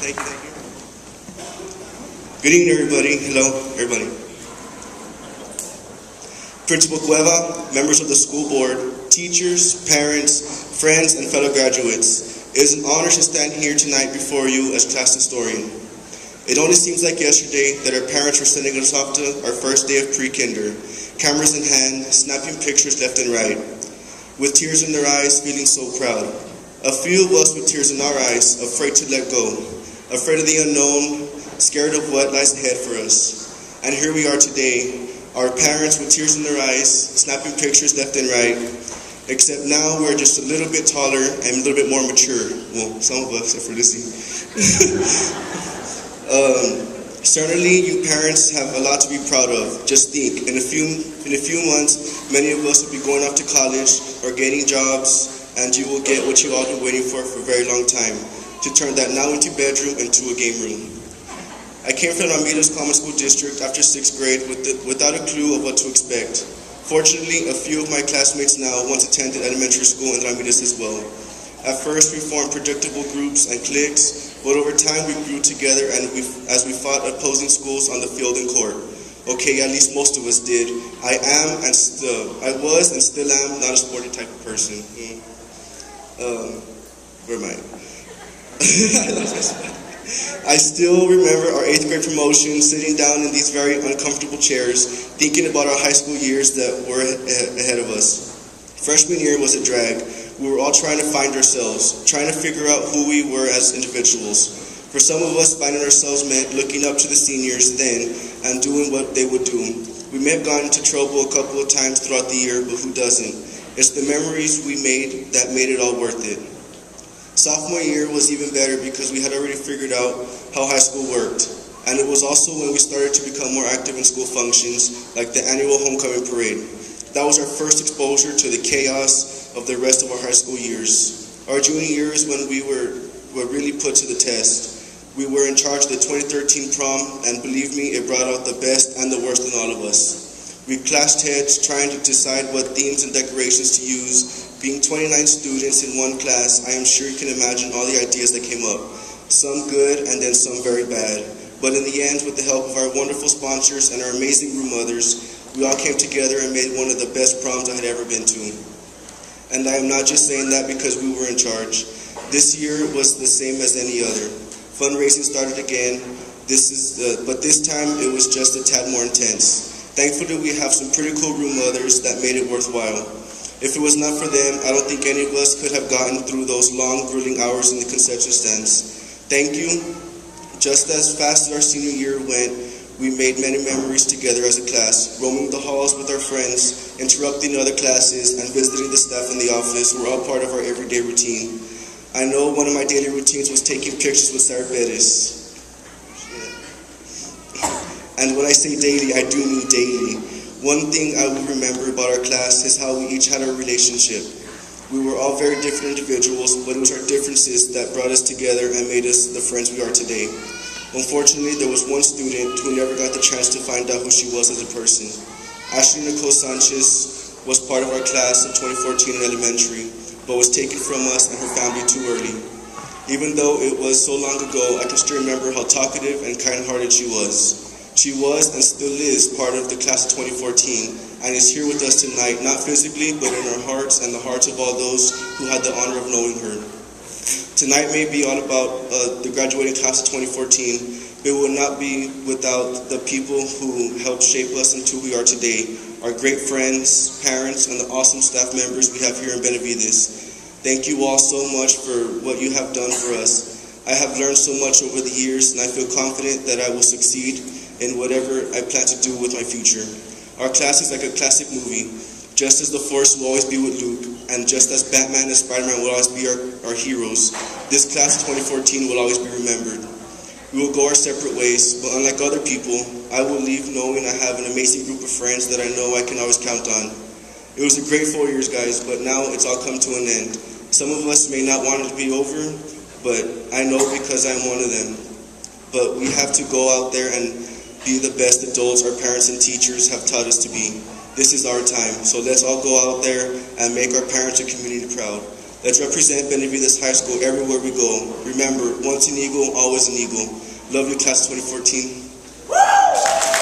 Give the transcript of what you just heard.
Thank you. Good evening, everybody. Hello, everybody. Principal Cueva, members of the school board, teachers, parents, friends, and fellow graduates. It is an honor to stand here tonight before you as class historian. It only seems like yesterday that our parents were sending us off to our first day of pre-kinder, cameras in hand, snapping pictures left and right, with tears in their eyes, feeling so proud. A few of us with tears in our eyes, afraid to let go, afraid of the unknown, scared of what lies ahead for us. And here we are today, our parents with tears in their eyes, snapping pictures left and right, except now we're just a little bit taller and a little bit more mature. Well, some of us, except for Lissy. Certainly, you parents have a lot to be proud of. Just think, in a few months, many of us will be going off to college or getting jobs, and you will get what you all been waiting for a very long time, to turn that now empty bedroom into a game room. I came from Almeida's Common School District after 6th grade without a clue of what to expect. Fortunately, a few of my classmates now once attended elementary school in Almeida's as well. At first, we formed predictable groups and cliques, but over time we grew together as we fought opposing schools on the field and court. Okay, at least most of us did. I was and still am not a sporty type of person. Where am I? I still remember our 8th grade promotion, sitting down in these very uncomfortable chairs, thinking about our high school years that were ahead of us. Freshman year was a drag. We were all trying to find ourselves, trying to figure out who we were as individuals. For some of us, finding ourselves meant looking up to the seniors then and doing what they would do. We may have gotten into trouble a couple of times throughout the year, but who doesn't? It's the memories we made that made it all worth it. Sophomore year was even better because we had already figured out how high school worked. And it was also when we started to become more active in school functions, like the annual homecoming parade. That was our first exposure to the chaos of the rest of our high school years. Our junior year is when we were really put to the test. We were in charge of the 2013 prom, and believe me, it brought out the best and the worst in all of us. We clashed heads trying to decide what themes and decorations to use. Being 29 students in one class, I am sure you can imagine all the ideas that came up. Some good and then some very bad. But in the end, with the help of our wonderful sponsors and our amazing room mothers, we all came together and made one of the best proms I had ever been to. And I am not just saying that because we were in charge. This year was the same as any other. Fundraising started again, but this time it was just a tad more intense. Thankfully, we have some pretty cool room mothers that made it worthwhile. If it was not for them, I don't think any of us could have gotten through those long, grueling hours in the concession stands. Thank you. Just as fast as our senior year went, we made many memories together as a class. Roaming the halls with our friends, interrupting other classes, and visiting the staff in the office were all part of our everyday routine. I know one of my daily routines was taking pictures with Sarah Bettis. And when I say daily, I do mean daily. One thing I will remember about our class is how we each had our relationship. We were all very different individuals, but it was our differences that brought us together and made us the friends we are today. Unfortunately, there was one student who never got the chance to find out who she was as a person. Ashley Nicole Sanchez was part of our class in 2014 in elementary, but was taken from us and her family too early. Even though it was so long ago, I can still remember how talkative and kind-hearted she was. She was and still is part of the class of 2014 and is here with us tonight, not physically, but in our hearts and the hearts of all those who had the honor of knowing her. Tonight may be all about the graduating class of 2014, but it will not be without the people who helped shape us into who we are today, our great friends, parents, and the awesome staff members we have here in Benavides. Thank you all so much for what you have done for us. I have learned so much over the years, and I feel confident that I will succeed in whatever I plan to do with my future. Our class is like a classic movie. Just as the Force will always be with Luke, and just as Batman and Spider-Man will always be our heroes, this class of 2014 will always be remembered. We will go our separate ways, but unlike other people, I will leave knowing I have an amazing group of friends that I know I can always count on. It was a great 4 years, guys, but now it's all come to an end. Some of us may not want it to be over, but I know because I'm one of them. But we have to go out there and be the best adults our parents and teachers have taught us to be. This is our time, so let's all go out there and make our parents and community proud. Let's represent Benavides High School everywhere we go. Remember, once an Eagle, always an Eagle. Love you, class 2014.